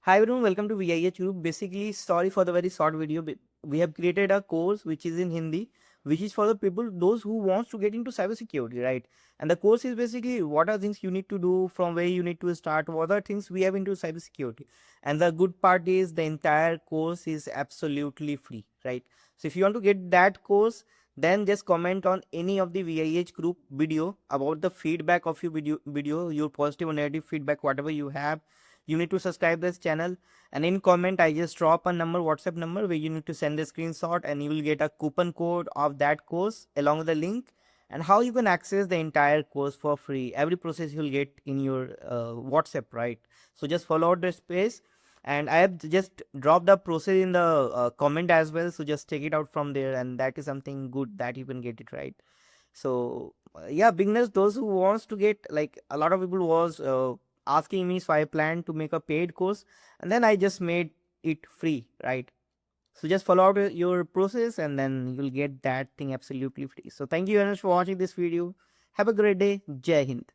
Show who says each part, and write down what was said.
Speaker 1: Hi everyone, welcome to VIEH group. Basically, sorry for the very short video. But we have created a course which is in Hindi, which is for the people those who wants to get into cybersecurity, right? And the course is basically what are things you need to do, from where you need to start, what are things we have into cybersecurity. And the good part is the entire course is absolutely free, right? So if you want to get that course, then just comment on any of the VIH group video about the feedback of your video, your positive or negative feedback, whatever you have. You need to subscribe this channel, and in comment I just drop a number, WhatsApp number, where you need to send a screenshot and you will get a coupon code of that course along with the link and how you can access the entire course for free. Every process you'll get in your WhatsApp, right? So just follow out the space, and I have just dropped the process in the comment as well, so just take it out from there, and that is something good that you can get it, right? So yeah, beginners, those who wants to get, like, a lot of people was asking me, so I plan to make a paid course, and then I just made it free, right? So just follow out your process, and then you'll get that thing absolutely free. So thank you very much for watching this video. Have a great day. Jai Hind.